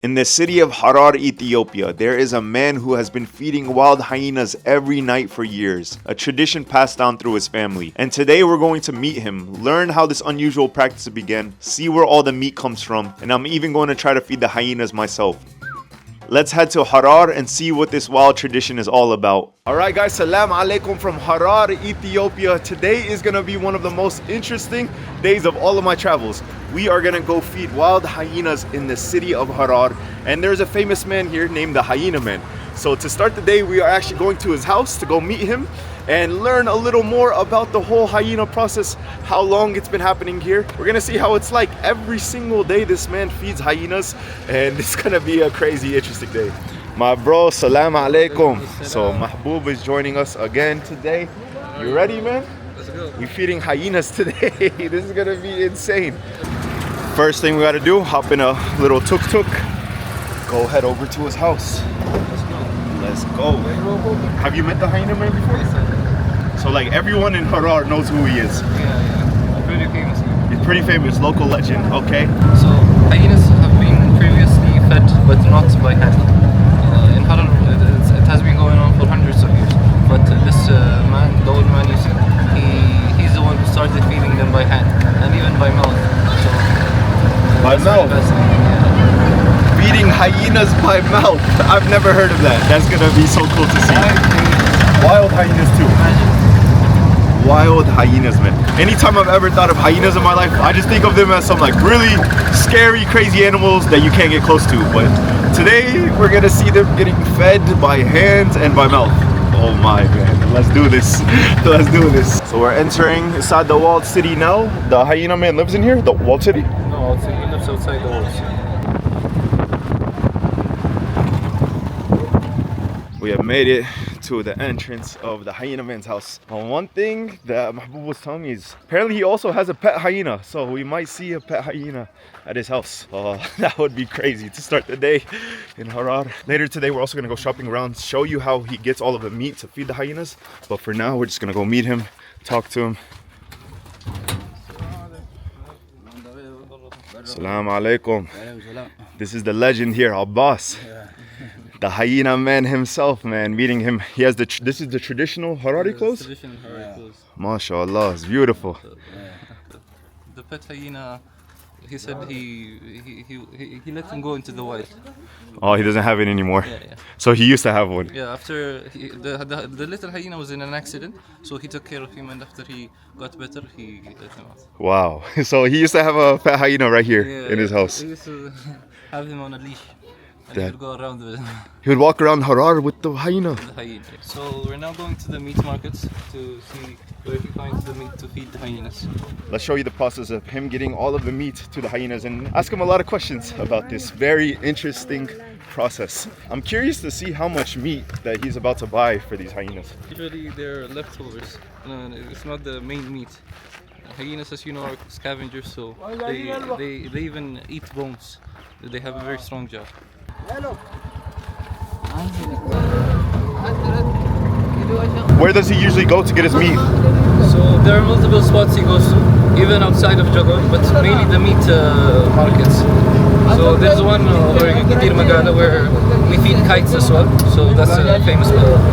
In the city of Harar, Ethiopia, there is a man who has been feeding wild hyenas every night for years, a tradition passed down through his family. And today we're going to meet him, learn how this unusual practice began, see where all the meat comes from, and I'm even going to try to feed the hyenas myself. Let's head to Harar and see what this wild tradition is all about. Alright guys, salam alaikum from Harar, Ethiopia. Today is going to be one of the most interesting days of all of my travels. We are going to go feed wild hyenas in the city of Harar. And there's a famous man here named the Hyena Man. So to start the day, we are actually going to his house to go meet him and learn a little more about the whole hyena process, how long it's been happening here. We're gonna see how it's like every single day this man feeds hyenas, and it's gonna be a crazy, interesting day. My bro, salam alaikum. So Mahbub is joining us again today. You ready, man? Let's go. We're feeding hyenas today. This is gonna be insane. First thing we gotta do, hop in a little tuk-tuk, go head over to his house. Let's go. Have you met the Hyena Man before? So like everyone in Harar knows who he is. Yeah. Pretty famous. He's pretty famous, local legend, okay? So hyenas have been previously fed, but not by hand. In Harar, it has been going on for hundreds of years. But this man, the old man you see, he's the one who started feeding them by hand, and even by mouth. So, by mouth? Feeding hyenas by mouth. I've never heard of that. That's gonna be so cool to see. Wild hyenas too. Wild hyenas, man. Anytime I've ever thought of hyenas in my life, I just think of them as some like really scary, crazy animals that you can't get close to. But today we're gonna see them getting fed by hands and by mouth. Oh my man, let's do this. Let's do this. So we're entering inside the walled city now. The Hyena Man lives in here, the walled city? No, he lives outside the walls. We have made it to the entrance of the Hyena Man's house. One thing that Mahbub was telling me is apparently he also has a pet hyena, so we might see a pet hyena at his house. That would be crazy to start the day in Harar. Later today we're also gonna go shopping around, show you how he gets all of the meat to feed the hyenas. But for now we're just gonna go meet him, talk to him. Salam alaikum. This is the legend here, Abbas. The Hyena Man himself, man, meeting him. He has this is the traditional Harari clothes? Traditional Harari clothes. MashaAllah, it's beautiful. The pet hyena, he said he let him go into the wild. Oh, he doesn't have it anymore. Yeah. So he used to have one. Yeah, after the little hyena was in an accident, so he took care of him, and after he got better, he let him out. Wow. So he used to have a pet hyena right here in his house. He used to have him on a leash. And he would go around with He would walk around Harar with the hyena. the hyena. So we're now going to the meat markets to see where he finds the meat to feed the hyenas. Let's show you the process of him getting all of the meat to the hyenas and ask him a lot of questions about this very interesting process. I'm curious to see how much meat that he's about to buy for these hyenas. Usually they're leftovers. It's not the main meat. Hyenas, as you know, are scavengers, so they even eat bones. They have a very strong jaw. Where does he usually go to get his meat? So there are multiple spots he goes to, even outside of Jagon, but mainly the meat markets. So there's one over in Kitir Magala where we feed kites as well, so that's a famous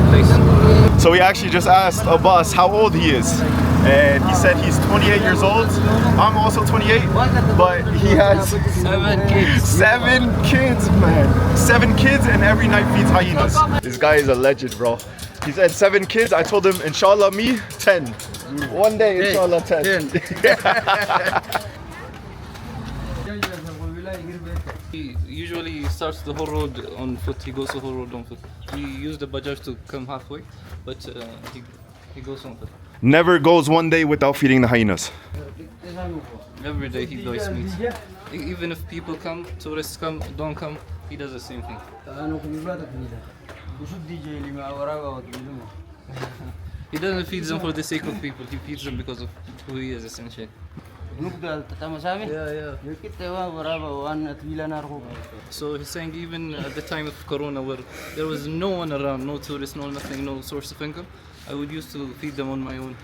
place. So we actually just asked Abbas how old he is, and he said he's 28 years old. I'm also 28, but he has 7 kids. 7 kids, man. 7 kids, and every night feeds hyenas. This guy is a legend, bro. He said 7 kids. I told him, inshallah, me 10. One day, inshallah, 10. He usually starts the whole road on foot. He goes the whole road on foot. We use the bajaj to come halfway, but he goes on foot. Never goes one day without feeding the hyenas. Every day he buys meat. Even if people come, tourists come, don't come, he does the same thing. He doesn't feed them for the sake of people. He feeds them because of who he is, essentially. So he's saying even at the time of Corona, where there was no one around, no tourists, no nothing, no source of income, I would used to feed them on my own.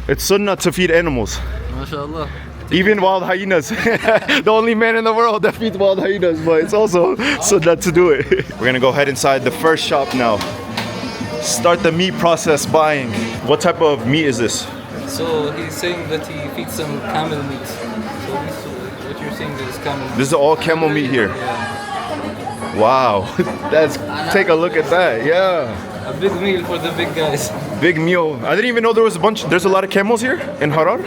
It's sunnah to feed animals. MashaAllah. Even wild hyenas. The only man in the world that feeds wild hyenas, but it's also so not to do it. We're gonna go head inside the first shop now. Start the meat process buying. What type of meat is this? So he's saying that he feeds some camel meat. So what you're saying is camel meat. This is all camel meat here. Yeah. Wow, take a look at that. Yeah. A big meal for the big guys. Big meal. I didn't even know there's a lot of camels here in Harar.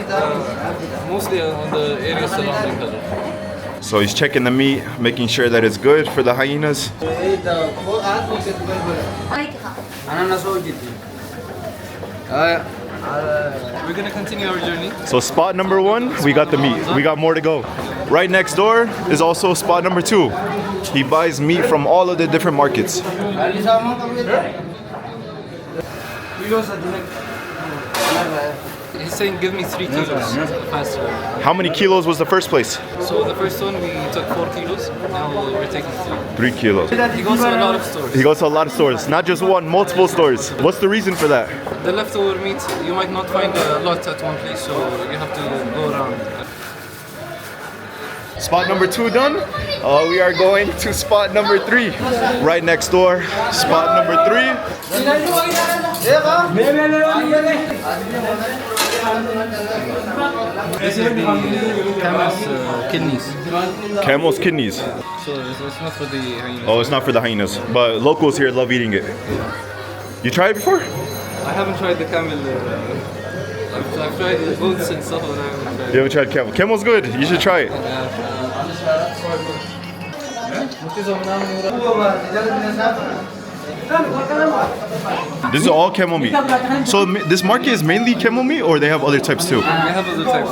Mostly on the area surrounding Harar. So he's checking the meat, making sure that it's good for the hyenas. We're gonna continue our journey. So spot number 1, we got the meat. We got more to go. Right next door is also spot number 2. He buys meat from all of the different markets. He's saying give me 3 kilos faster. How many kilos was the first place? So the first one we took 4 kilos. Now we're taking 3. 3 kilos. He goes to a lot of stores. He goes to a lot of stores, not just one, multiple stores. What's the reason for that? The leftover meat you might not find a lot at one place, so you have to go around. Spot number 2 done. We are going to spot number 3. Right next door, spot number 3. This is the camel's kidneys. Camel's kidneys. So it's not for the hyenas. Oh, it's not for the hyenas, but locals here love eating it. You tried it before? I haven't tried the camel. I've tried the goats and stuff, but I haven't tried. You haven't tried camel? Camel's good. You should try it. This is all camel meat. So this market is mainly camel meat, or they have other types too? We have other types.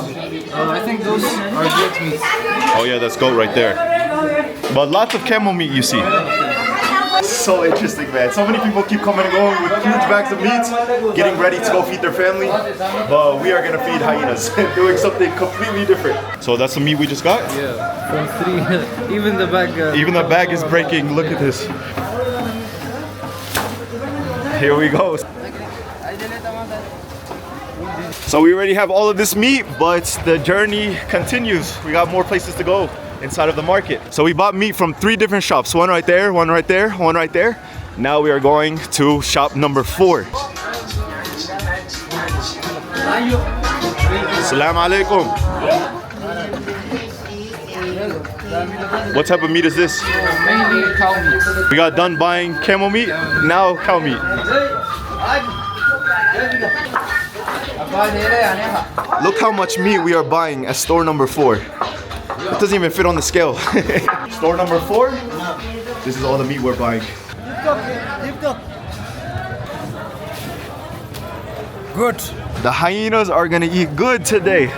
I think those are goat meat. Oh yeah, that's goat right there. But lots of camel meat you see. So interesting, man. So many people keep coming and going with huge bags of meat, getting ready to go feed their family. But we are gonna feed hyenas, doing something completely different. So that's the meat we just got? Yeah, from 3. Even the bag. Even the bag is breaking. Look at this. Here we go. So we already have all of this meat, but the journey continues. We got more places to go inside of the market. So we bought meat from 3 different shops. One right there, one right there, one right there. Now we are going to shop number 4. Assalamu alaikum. What type of meat is this? Mainly cow meat. We got done buying camel meat, now cow meat. Look how much meat we are buying at store number 4. It doesn't even fit on the scale. Store number 4, this is all the meat we're buying. Good. The hyenas are gonna eat good today.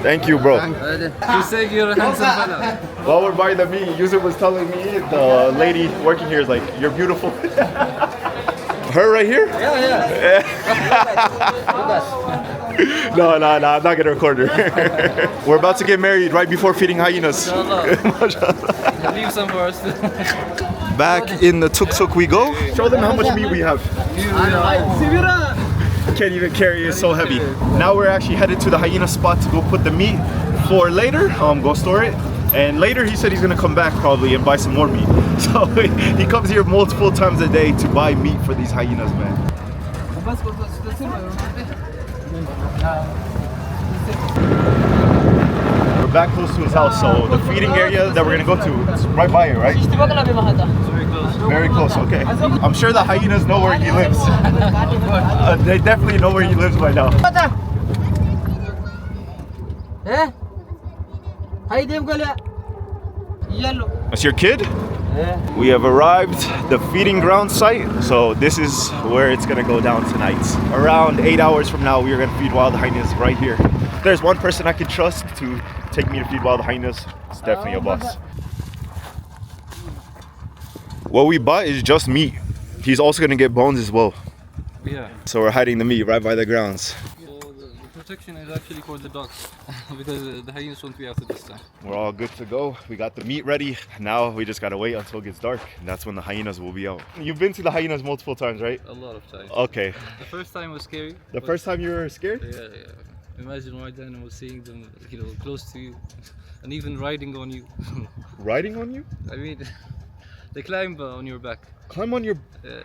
Thank you, bro. You say you're a handsome fella. While we're buying the meat, Yusuf was telling me, the lady working here is like, you're beautiful. Her right here? Yeah. No, I'm not gonna record her. We're about to get married right before feeding hyenas. Leave some for us. Back in the tuk-tuk we go. Show them how much meat we have. Can't even carry it, it's so heavy. Now we're actually headed to the hyena spot to go put the meat for later. Go store it. And later he said he's gonna come back probably and buy some more meat. So he comes here multiple times a day to buy meat for these hyenas, man. We're back close to his house, so the feeding area that we're gonna go to is right by it, right? Very close. Very close, okay. I'm sure the hyenas know where he lives. They definitely know where he lives by now. That's your kid? We have arrived the feeding ground site, so this is where it's gonna go down tonight. Around 8 hours from now, we are gonna feed wild hyenas right here. There's one person I can trust to take me to feed wild hyenas. It's definitely Abbas. What we bought is just meat. He's also gonna get bones as well. Yeah. So we're hiding the meat right by the grounds. So the protection is actually for the dogs because the hyenas won't be after this time. We're all good to go. We got the meat ready. Now we just gotta wait until it gets dark. And that's when the hyenas will be out. You've been to the hyenas multiple times, right? A lot of times. Okay. The first time was scary. The first time you were scared? Yeah. Imagine wild animals seeing them, close to you, and even riding on you. Riding on you? I mean, they climb on your back. Climb on your... Uh,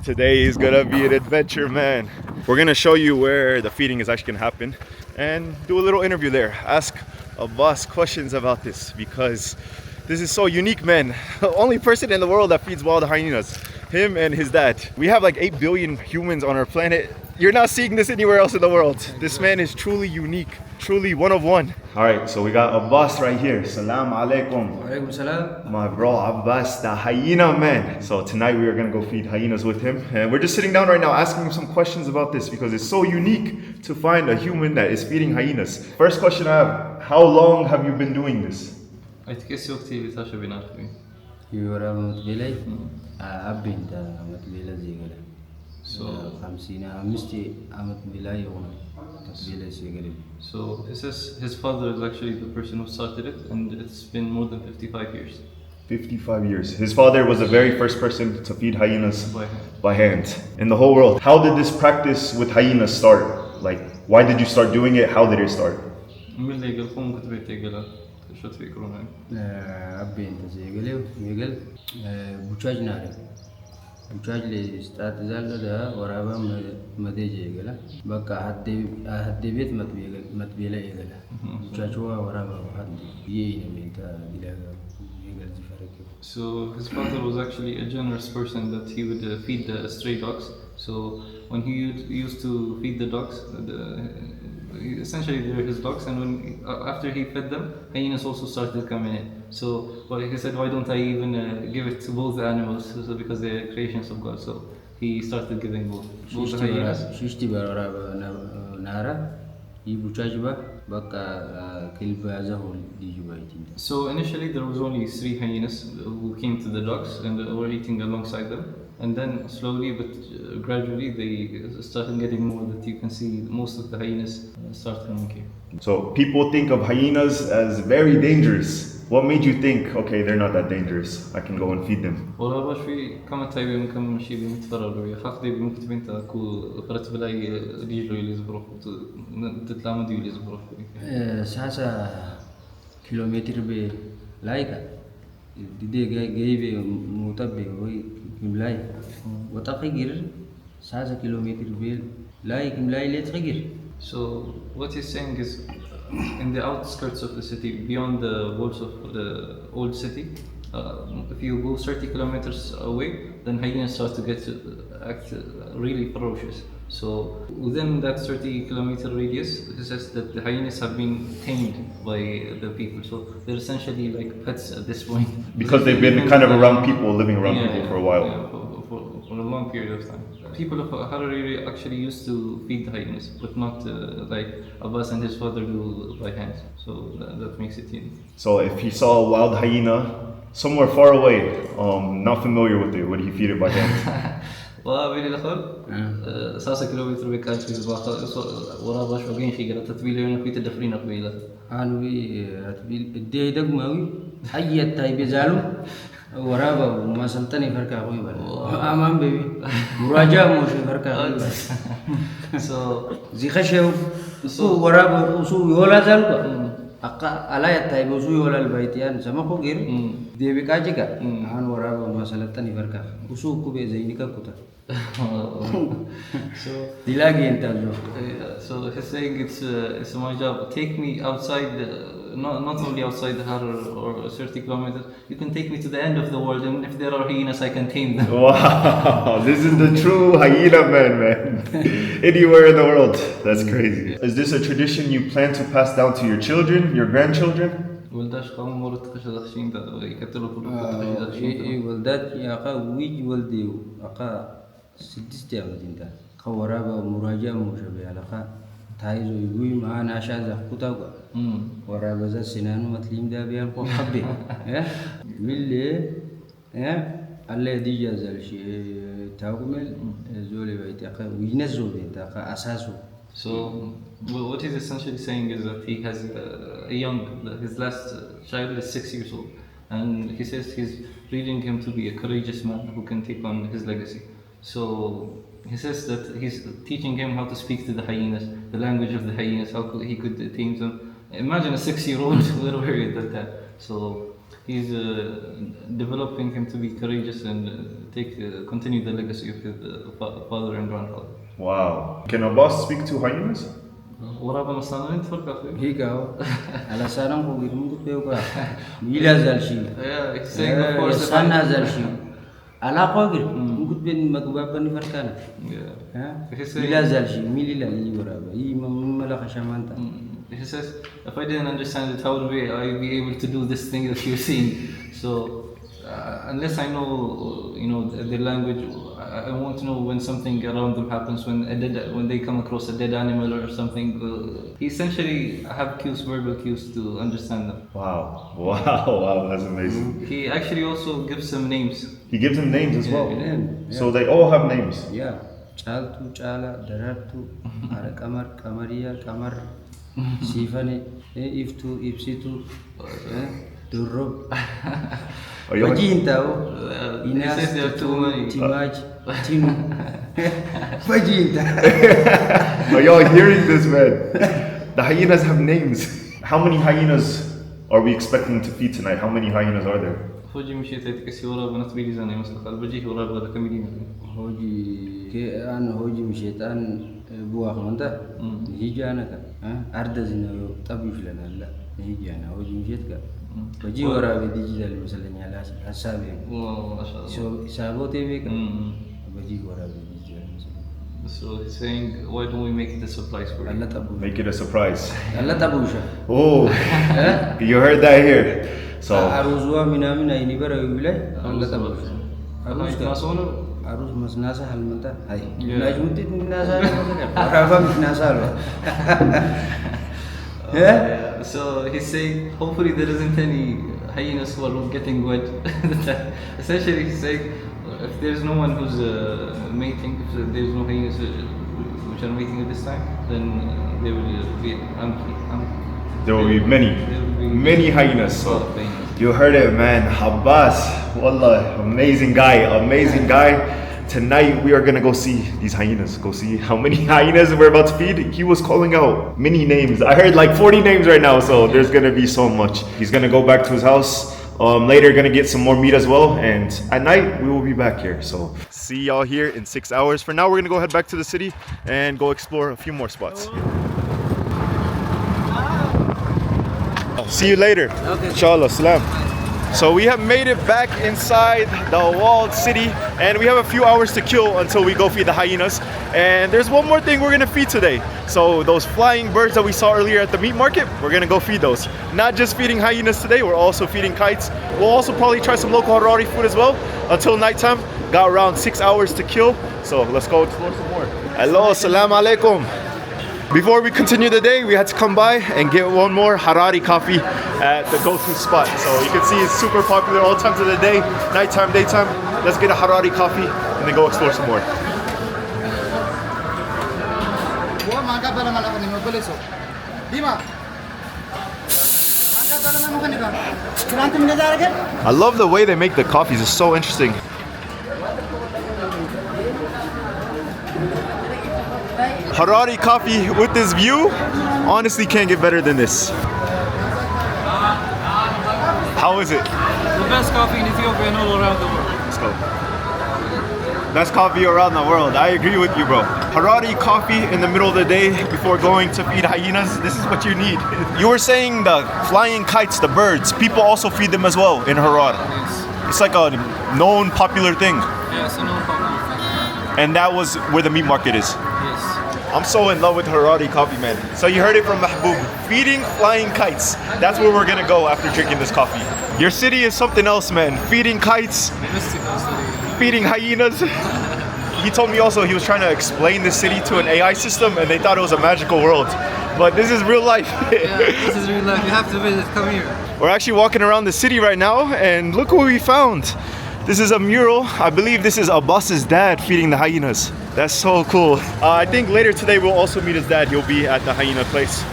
Today is gonna be an adventure, man. We're gonna show you where the feeding is actually gonna happen and do a little interview there. Ask Abbas questions about this because this is so unique, man. The only person in the world that feeds wild hyenas. Him and his dad. We have like 8 billion humans on our planet. You're not seeing this anywhere else in the world. This man is truly unique, truly one of one. All right, so we got Abbas right here. Salam alaikum. Walaikum salam. My bro Abbas, the hyena man. So tonight we are gonna go feed hyenas with him. And we're just sitting down right now asking him some questions about this because it's so unique to find a human that is feeding hyenas. First question I have, how long have you been doing this? I think it's وقتي بتاع بينات. You are متبيلي أبين دا متبيلة زي كده. So 50 أمستي متبيلة يوم متبيلة زي كده. So it says his father is actually the person who started it, and it's been more than 55 years. 55 years. His father was the very first person to feed hyenas By hand. by hand in the whole world. How did this practice with hyenas start? Like, why did you start doing it? How did it start? من اللي يقولون كنت بيتقلا شو تفكرون يعني؟ أبين دا زي كده ميقل بوشاج ناري. بوشاج اللي استعد زال ده ورابا مدي جي كده. بقى هدي بيت متبيلة يقلا. بوشاج هو ورابا هدي يين من تا دلاغا يقل زفارك. So his father was actually a generous person that he would feed the stray dogs. So when he used to feed the dogs, essentially they're his dogs, and when after he fed them, hyenas also started coming in. So he said, why don't I even give it to both the animals? So because they're creations of God. So he started giving both the hyenas. شيشتي ورابا نارا يبوشاج بقى كلب زهول دي جوايتين. So initially there was only 3 hyenas who came to the dogs and were eating alongside them, and then slowly but gradually they started getting more, that you can see most of the hyenas start coming here. So people think of hyenas as very dangerous. What made you think, okay, they're not that dangerous, I can go and feed them? والله باش في كما تايبي ممكن شي بيتفرجوا يا خاف دي ممكن تبين تاكو فرت بلاي ديجلو يلي زبروف تتلام دي يلي زبروف ساسا كيلومتر ب لايكا دي جاي متبع وي ملاي وتغير ساسا كيلومتر ب لايك ملاي ليه تغير. So what he's saying is, in the outskirts of the city, beyond the walls of the old city, if you go 30 kilometers away, then hyenas start to act really ferocious. So within that 30 kilometer radius, it says that the hyenas have been tamed by the people. So they're essentially like pets at this point. Because they've been kind of around people, living around people for a while. Yeah, for a long period of time. People of Harari actually used to feed the hyenas, but not like Abbas and his father do by hand. So that makes it unique. So if he saw a wild hyena somewhere far away, not familiar with it, would he feed it by hand? وبين الأخر ساسا كيلومتر بكال في الباخر ورا باش وقين شي قرأت تبيله هنا في تدفرين قبيلة. أنوي تبيل الدي دقماوي حي التايب زالو ورابا ما سلطني فرقة قوي بلا أمام بيبي مراجعة موشي فرقة قوي بلا. So زي خشيو سو ورابا سو يولا زالو أقا على التايب سو يولا البيتيان سما خوغير دي بكاجيكا أنا ورابا ما سلطني فرقة وسو كوبي زيني كاكوتا. So دلاقي انت so he's saying it's my job. Take me outside, not only outside the Harar or 30 kilometers. You can take me to the end of the world, and if there are hyenas, I can tame them. Wow, this is the true hyena man. Anywhere in the world. That's crazy. Is this a tradition you plan to pass down to your children, your grandchildren? ولداش قام مرت خشدخشين ده يكتلوا كل خشدخشين. ولدات يا أخا ويج ولدي أخا 6 أيام ده خوارابا مراجعة مشابه على خا تايزو يقول ما أنا عشان زخوتاوا ورابا زاد سنانو متليم ده بيالكو خبي ملي الله دي جزال شيء تاكمل زولي بيت أخا وينزو بيت أخا أساسه. So what he's essentially saying is that he has his last child is 6 years old, and he says he's reading him to be a courageous man who can take on his legacy. So he says that he's teaching him how to speak to the hyenas, the language of the hyenas, how he could tame them. Imagine a 6-year-old little worried at that. So he's developing him to be courageous and continue the legacy of his father and grandfather. Wow. Can Abbas speak to hyenas? ورابع مصنع انت فرق في هيك اهو على سلام هو يمكن بيوقع ميلا زال شيء yeah it's saying of course سنة زال شيء على قاقل ممكن بين مقباب بني فرقانا ها ميلا زال شيء ميلي لا يجي ورابع يجي ملا خشمانتا. He says, if I didn't understand it, how would I be able to do this thing that you're seeing? So, unless I know, their language, I won't know when something around them happens, when they come across a dead animal or something. He essentially have cues, verbal cues to understand them. Wow, that's amazing. He actually also gives them names. He gives them names as well. Yeah. So they all have names. Yeah. Chaltu, Chala, Daratu, Arakamar, Kamaria, Kamar. Sifani, Iftu, Ipsitu, Durub, Vajinta, Inas, there are too many. Timaj, Timu, Vajinta. Are y'all hearing this, man? The hyenas have names. How many hyenas are we expecting to feed tonight? How many hyenas are there? Hoji mshiyet kasi wara banat bilizane masakal baji wara bala kamilina. Hoji ke an hoji mshiyet buah manta hijana ka arda zina tabi filana la hijana hoji mshiyet ka baji wara be digital misalnya la hasabe so sabote be ka baji wara be digital misalnya. So he's saying, why don't we make it a surprise for you? Make it a surprise. Allah tabusha. Oh, you heard that here. So aruzwa minamina ini bara yumile Allah tabusha. Aruz masono aruz masnasa halmanta hai najmutit nasa rafa nasa yeah. So he's saying hopefully there isn't any hyenas who are getting wet. Essentially he's saying if there's no one who's mating, if there's no hyenas which are mating at this time, then there will be there will be many hyenas. So you heard it, man. Abbas, wallah, amazing guy. Tonight we are gonna go see these hyenas. Go see how many hyenas we're about to feed. He was calling out many names. I heard like 40 names right now, so there's gonna be so much. He's gonna go back to his house. Later gonna get some more meat as well, and at night we will be back here. So see y'all here in 6 hours. For now, we're gonna go head back to the city and go explore a few more spots. See you later. Okay. Inshallah. Salam. So we have made it back inside the walled city, and we have a few hours to kill until we go feed the hyenas. And there's one more thing we're gonna feed today. So those flying birds that we saw earlier at the meat market, we're gonna go feed those. Not just feeding hyenas today, we're also feeding kites. We'll also probably try some local Harari food as well until nighttime. Got around 6 hours to kill, so let's go explore some more. Hello, salam alaikum. Before we continue the day, we had to come by and get one more Harari coffee at the go-to spot. So you can see it's super popular all times of the day, nighttime, daytime. Let's get a Harari coffee and then go explore some more. I love the way they make the coffees, it's so interesting. Harari coffee with this view, honestly can't get better than this. How is it? The best coffee in Ethiopia and all around the world. Let's go. Best coffee around the world. I agree with you, bro. Harari coffee in the middle of the day before going to feed hyenas. This is what you need. You were saying the flying kites, the birds, people also feed them as well in Harar. Yes. It's like a known popular thing. Yeah, it's a known popular thing. And that was where the meat market is. Yes. I'm so in love with Harari coffee, man. So you heard it from Mahbub. Feeding flying kites. That's where we're gonna go after drinking this coffee. Your city is something else, man. Feeding kites, Mystical city. feeding hyenas. He told me also he was trying to explain the city to an AI system and they thought it was a magical world. But this is real life. Yeah, this is real life. You have to visit. Come here. We're actually walking around the city right now and look what we found. This is a mural. I believe this is Abbas's dad feeding the hyenas. That's so cool. I think later today we'll also meet his dad. He'll be at the hyena place.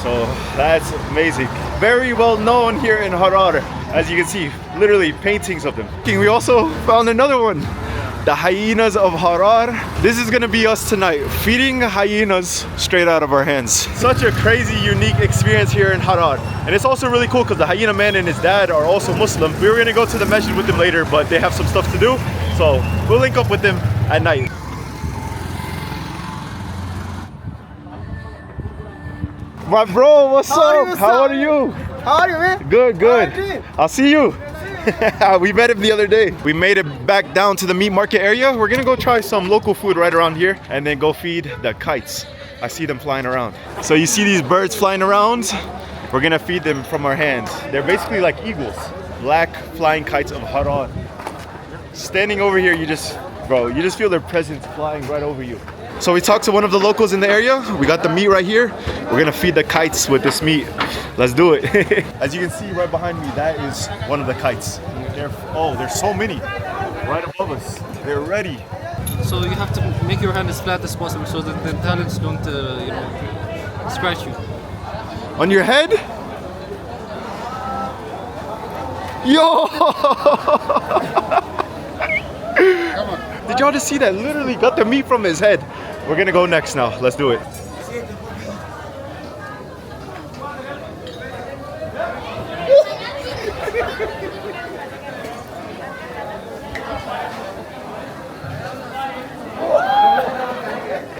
So that's amazing. Very well known here in Harar. As you can see, literally paintings of them. We also found another one. The hyenas of Harar. This is gonna be us tonight, feeding hyenas straight out of our hands. Such a crazy, unique experience here in Harar. And it's also really cool because the hyena man and his dad are also Muslim. We were gonna go to the masjid with them later, but they have some stuff to do. So we'll link up with them at night. My bro, what's up? How are you? How are you, man? Good, good. How are you? I'll see you. We met him the other day. We made it back down to the meat market area. We're gonna go try some local food right around here and then go feed the kites. I see them flying around. So you see these birds flying around? We're gonna feed them from our hands. They're basically like eagles, black flying kites of Harar. Standing over here, you just feel their presence flying right over you. So we talked to one of the locals in the area. We got the meat right here. We're gonna feed the kites with this meat. Let's do it. As you can see right behind me, that is one of the kites. There's so many right above us. They're ready. So you have to make your hand as flat as possible so that the talons don't, scratch you. On your head? Yo! Did y'all just see that? Literally got the meat from his head. We're gonna go next now. Let's do it.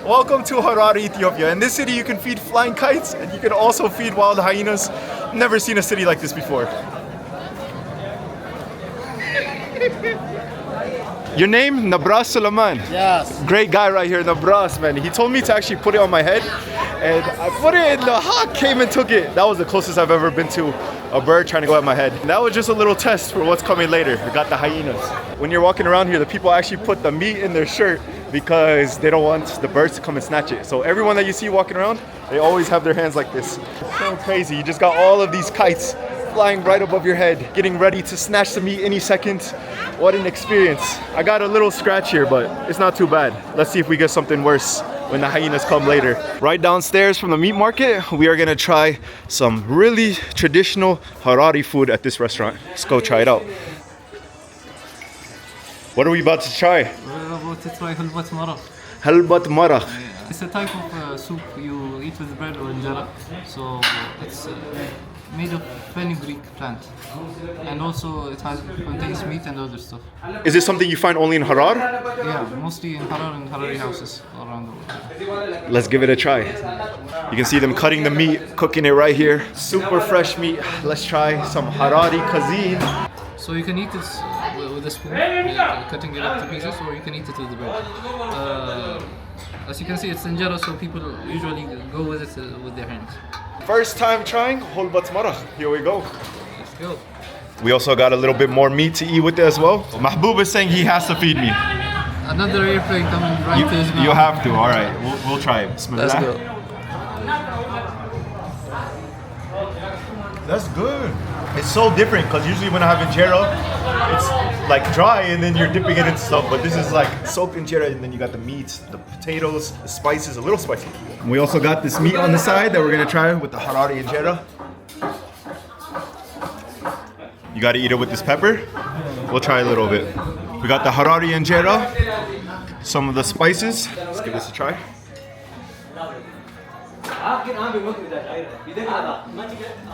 Welcome to Harari, Ethiopia. In this city you can feed flying kites and you can also feed wild hyenas. Never seen a city like this before. Your name? Nabras Suleiman. Yes. Great guy right here, Nabras, man. He told me to actually put it on my head and I put it and the hawk came and took it. That was the closest I've ever been to a bird trying to go at my head. And that was just a little test for what's coming later. We got the hyenas. When you're walking around here, the people actually put the meat in their shirt because they don't want the birds to come and snatch it. So everyone that you see walking around, they always have their hands like this. It's so crazy. You just got all of these kites flying right above your head, getting ready to snatch the meat any second. What an experience. I got a little scratch here, but it's not too bad. Let's see if we get something worse when the hyenas come later. Right downstairs from the meat market, we are gonna try some really traditional Harari food at this restaurant. Let's go try it out. What are we about to try? We're about to try hulbat marakh. Hulbat marakh. It's a type of soup you eat with bread or injera. So it's made of fenugreek plant, and also it contains meat and other stuff. Is this something you find only in Harar? Yeah, mostly in Harar and Harari houses all around the world. Let's give it a try. You can see them cutting the meat, cooking it right here. Super fresh meat. Let's try some Harari cuisine. So you can eat it with a spoon, cutting it up to pieces, or you can eat it with the bread. As you can see, it's injera, so people usually go with it with their hands. First time trying hulbat marakh. Here we go. Let's go. We also got a little bit more meat to eat with it as well. Mahbub is saying he has to feed me. Another airplane coming right to his mouth. You have to. All right, we'll try it. Bismillah. Let's go. That's good. It's so different because usually when I have injera, it's like dry and then you're dipping it in stuff. But this is like soaked injera and then you got the meats, the potatoes, the spices, a little spicy. We also got this meat on the side that we're gonna try with the Harari injera. You gotta eat it with this pepper. We'll try a little bit. We got the Harari injera, some of the spices. Let's give this a try.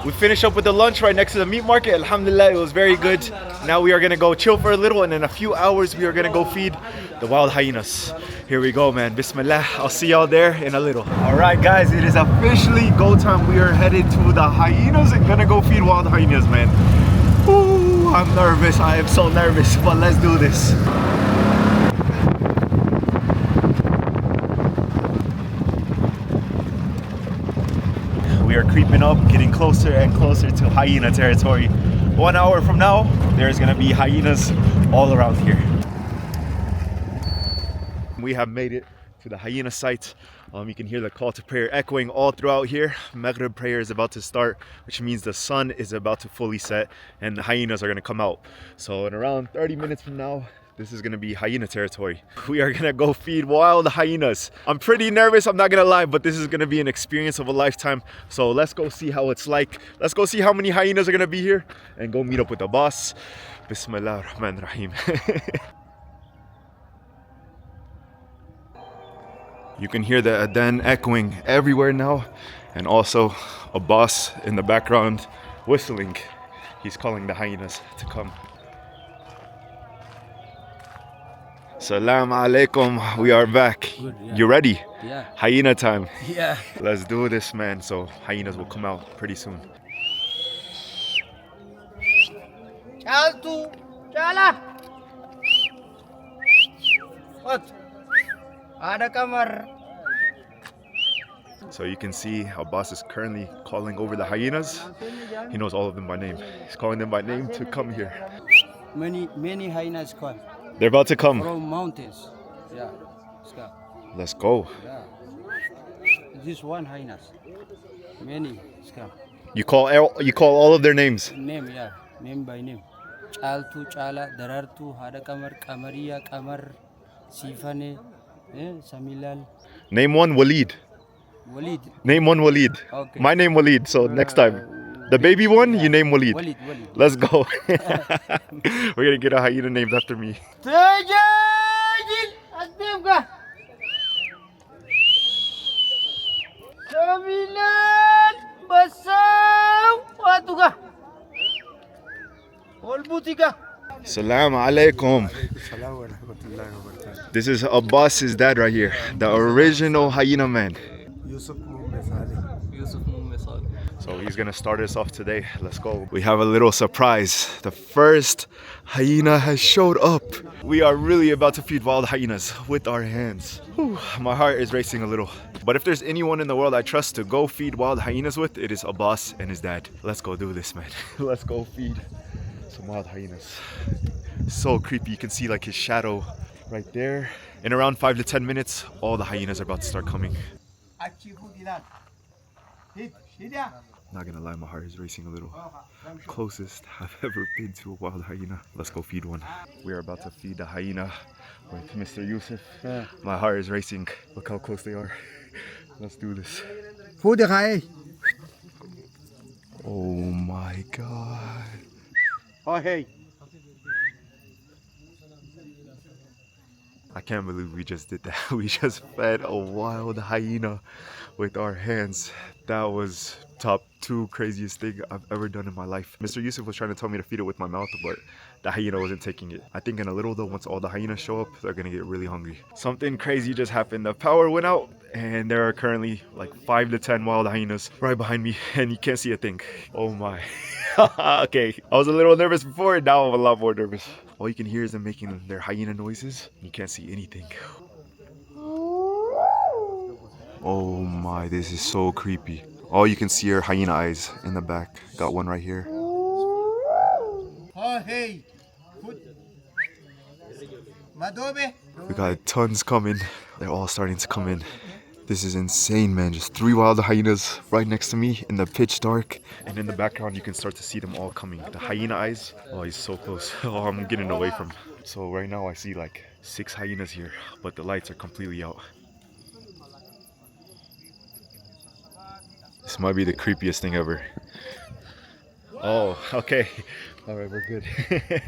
We finished up with the lunch right next to the meat market. Alhamdulillah, it was very good. Now we are gonna go chill for a little and in a few hours we are gonna go feed the wild hyenas. Here we go, man. Bismillah. I'll see y'all there in a little. All right, guys, it is officially go time. We are headed to the hyenas and gonna go feed wild hyenas, man. Ooh, I'm nervous. I am so nervous, but let's do this. We are creeping up, getting closer and closer to hyena territory. 1 hour from now, there's gonna be hyenas all around here. We have made it to the hyena site. You can hear the call to prayer echoing all throughout here. Maghrib prayer is about to start, which means the sun is about to fully set and the hyenas are gonna come out. So in around 30 minutes from now, this is gonna be hyena territory. We are gonna go feed wild hyenas. I'm pretty nervous, I'm not gonna lie, but this is gonna be an experience of a lifetime. So let's go see how it's like. Let's go see how many hyenas are gonna be here and go meet up with Abbas. Bismillah ar-Rahman ar-Rahim. You can hear the adhan echoing everywhere now, and also Abbas in the background whistling. He's calling the hyenas to come. Salam alaikum, we are back. Good, yeah. You ready? Yeah. Hyena time. Yeah. Let's do this, man. So hyenas will come out pretty soon. Chaltu, chala. What? Ada kamar. So you can see Abbas is currently calling over the hyenas. He knows all of them by name. He's calling them by name to come here. Many hyenas come They're about to come. from mountains. Yeah. Ska. Let's go. Yeah. This one hyenas. Many scam. You call all of their names. Name, yeah. Name by name. Chaltu, chala, darartu, hada kamar, kamariya, kamar, sifane, samilal, Name one Walid. Walid. Name one Walid. Okay. My name Walid, so next time. The baby one, you name Walid. Walid. Let's go. We're gonna get a hyena named after me. Tejajil, asbibka. Samilal, basaw, watuga. Olbutika. Salam alaikum. This is Abbas's dad right here, the original hyena man. Yusuf Mummesal. So he's gonna start us off today. Let's go. We have a little surprise. The first hyena has showed up. We are really about to feed wild hyenas with our hands. Whew, my heart is racing a little. But if there's anyone in the world I trust to go feed wild hyenas with, it is Abbas and his dad. Let's go do this, man. Let's go feed some wild hyenas. So creepy. You can see like his shadow right there. In around 5 to 10 minutes, all the hyenas are about to start coming. Not gonna lie, my heart is racing a little. Closest I've ever been to a wild hyena. Let's go feed one. We are about to feed the hyena with Mr. Yusuf. My heart is racing. Look how close they are. Let's do this. Food khai. Oh my god. Oh hey. I can't believe we just did that. We just fed a wild hyena with our hands. That was top 2 craziest thing I've ever done in my life. Mr. Yusuf was trying to tell me to feed it with my mouth, but the hyena wasn't taking it. I think in a little though, once all the hyenas show up, they're gonna get really hungry. Something crazy just happened. The power went out and there are currently like 5 to 10 wild hyenas right behind me and you can't see a thing. Oh my. Okay, I was a little nervous before, now I'm a lot more nervous. All you can hear is them making their hyena noises. You can't see anything. Oh my, this is so creepy. All you can see are hyena eyes in the back. Got one right here. Oh hey. Madobe. We got tons coming. They're all starting to come in. This is insane, man. Just 3 wild hyenas right next to me in the pitch dark. And in the background, you can start to see them all coming. The hyena eyes. Oh, he's so close. Oh, I'm getting away from him. So right now I see like 6 hyenas here, but the lights are completely out. This might be the creepiest thing ever. Oh, okay. All right, we're good.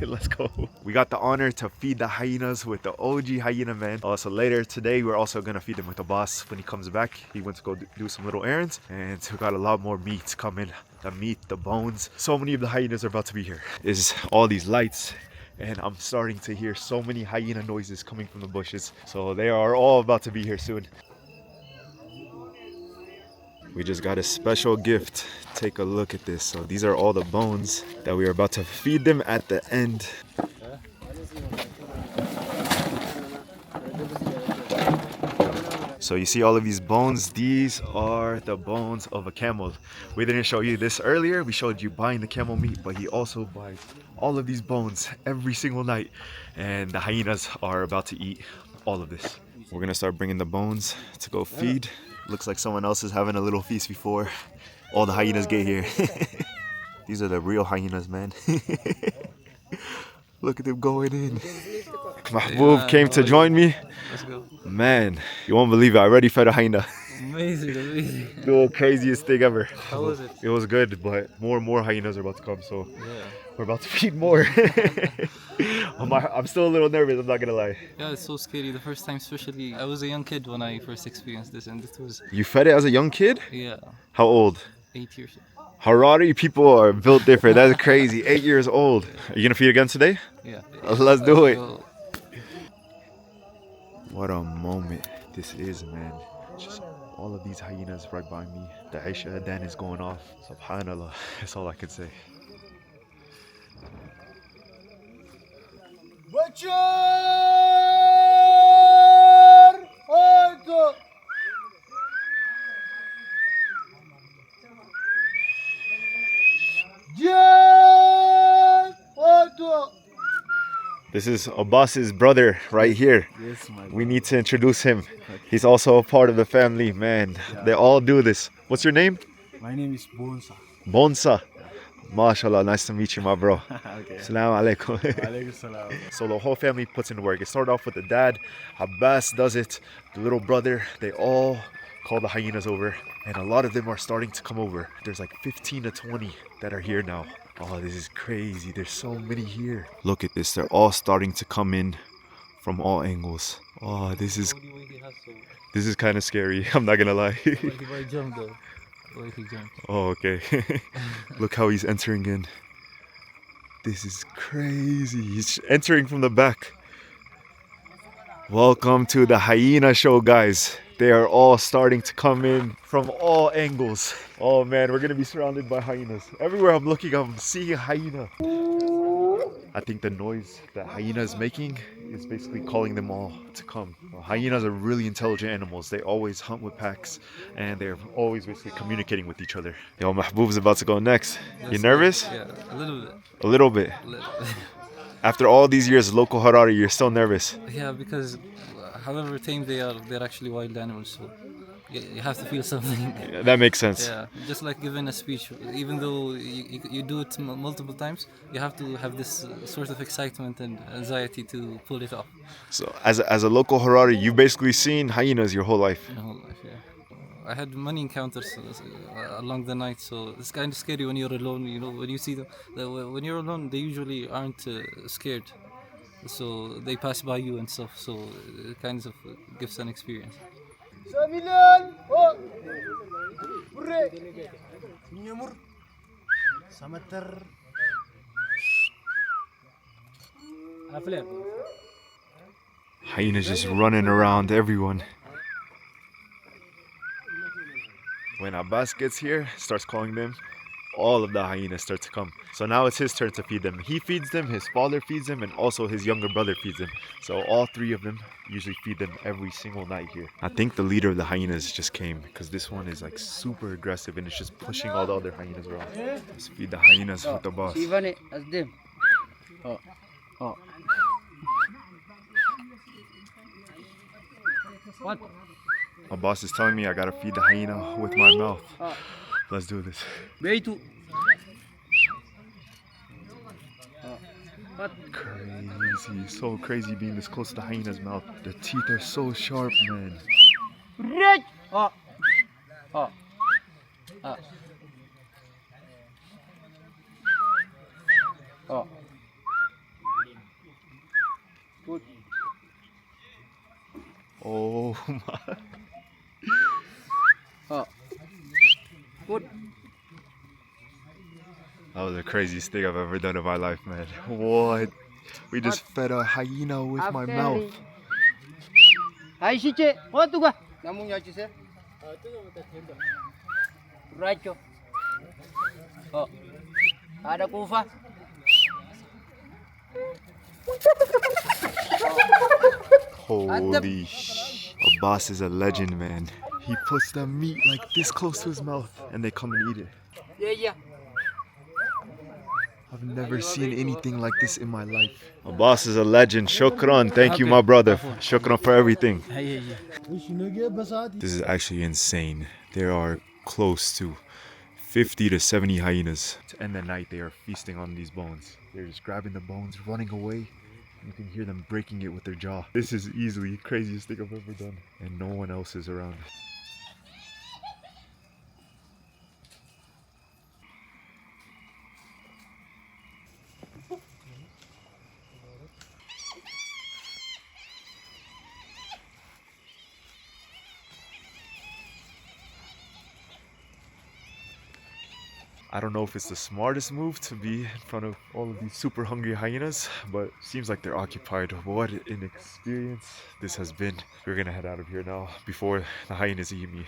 Let's go. We got the honor to feed the hyenas with the OG hyena man. Also later today, we're also gonna feed them with Abbas when he comes back. He went to go do some little errands, and we got a lot more meat coming. The meat, the bones. So many of the hyenas are about to be here. Is all these lights, and I'm starting to hear so many hyena noises coming from the bushes. So they are all about to be here soon. We just got a special gift. Take a look at this. So these are all the bones that we are about to feed them at the end. So you see all of these bones, these are the bones of a camel. We didn't show you this earlier. We showed you buying the camel meat, but he also buys all of these bones every single night. And the hyenas are about to eat all of this. We're gonna start bringing the bones to go feed. Looks like someone else is having a little feast before all the hyenas get here. These are the real hyenas, man. Look at them going in. Mahboub came to join me. Let's go. Man, you won't believe it. I already fed a hyena. Amazing. The craziest thing ever. How was it? It was good, but more and more hyenas are about to come, so Yeah. we're about to feed more. I'm still a little nervous, I'm not gonna lie. Yeah, it's so scary. The first time, especially, I was a young kid when I first experienced this, and it was, You fed it as a young kid? yeah, How old? 8 years. Harari people are built different. That's crazy. 8 years old. Are you gonna feed again today? Yeah. Let's do it. So, What a moment this is, man. Just all of these hyenas right by me. The Aisha Adan is going off. Subhanallah. That's all I can say. This is Abbas's brother right here. Yes, my We need to introduce him. He's also a part of the family, man. They all do this. What's your name? My name is Bonsa. Bonsa. MashaAllah, nice to meet you, my bro. Okay. Assalamu alaikum. Alaikum salam. So the whole family puts in work. It started off with the dad. Abbas does it. The little brother. They all call the hyenas over. And a lot of them are starting to come over. There's like 15 to 20 that are here now. Oh, this is crazy. There's so many here. Look at this. They're all starting to come in from all angles. Oh, this is kind of scary. I'm not gonna lie. Oh, okay. Look how he's entering in. This is crazy. He's entering from the back. Welcome to the hyena show, guys. They are all starting to come in from all angles. Oh man, we're gonna be surrounded by hyenas. Everywhere I'm looking, I'm seeing a hyena. I think the noise that hyena is making is basically calling them all to come. Well, hyenas are really intelligent animals. They always hunt with packs and they're always basically communicating with each other. Yo, Mahboob's about to go next. You nervous? yeah, a little bit. A little bit. After all these years, local Harari, you're still nervous. Yeah, because however tame they are, they're actually wild animals. So you have to feel something. Yeah, that makes sense. Yeah, just like giving a speech. Even though you do it multiple times, you have to have this sort of excitement and anxiety to pull it off. So as a local Harari, you've basically seen hyenas your whole life. My whole life, yeah. I had many encounters along the night, so it's kind of scary when you're alone. You know, when you see them, when you're alone, they usually aren't scared, so they pass by you and stuff. So it kind of gives an experience. Hyenas just running around everyone. When Abbas gets here, starts calling them, all of the hyenas start to come. So now it's his turn to feed them. He feeds them, his father feeds them, and also his younger brother feeds them. So all three of them usually feed them every single night here. I think the leader of the hyenas just came because this one is like super aggressive and it's just pushing all the other hyenas around. Let's feed the hyenas with the boss. What? Abbas is telling me I gotta feed the hyena with my mouth. Let's do this. Beitu. Crazy, so crazy being this close to the hyena's mouth. The teeth are so sharp, man. Oh. Oh. Oh. Good. Oh my. Oh. Good. That was the craziest thing I've ever done in my life, man. What? We just fed a hyena with my mouth. Hai sice, what tu gua? Namun ya cise. Rajo. Oh. Ada kufa. Holy sh! Abbas is a legend, man. He puts the meat like this close to his mouth and they come and eat it. Yeah. I've never seen anything like this in my life. Abbas is a legend. Shukran. Thank you, my brother. Shukran for everything. This is actually insane. There are close to 50 to 70 hyenas. To end the night, they are feasting on these bones. They're just grabbing the bones, running away. You can hear them breaking it with their jaw. This is easily the craziest thing I've ever done. And no one else is around. I don't know if it's the smartest move to be in front of all of these super hungry hyenas, but seems like they're occupied. What an experience this has been. We're gonna head out of here now before the hyenas eat me.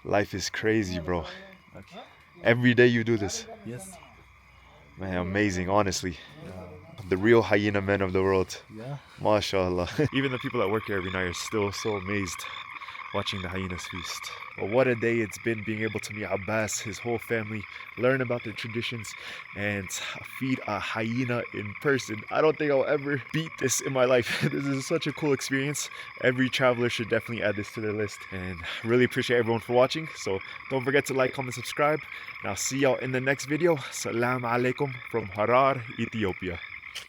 Life is crazy, bro. Okay. Every day you do this. Yes. Man, amazing, honestly. The real hyena men of the world. Yeah. MashaAllah. Even the people that work here every night are still so amazed watching the hyenas feast. But what a day it's been being able to meet Abbas, his whole family, learn about their traditions, and feed a hyena in person. I don't think I'll ever beat this in my life. This is such a cool experience. Every traveler should definitely add this to their list. And really appreciate everyone for watching. So don't forget to like, comment, subscribe. And I'll see y'all in the next video. Salam alaikum from Harar, Ethiopia.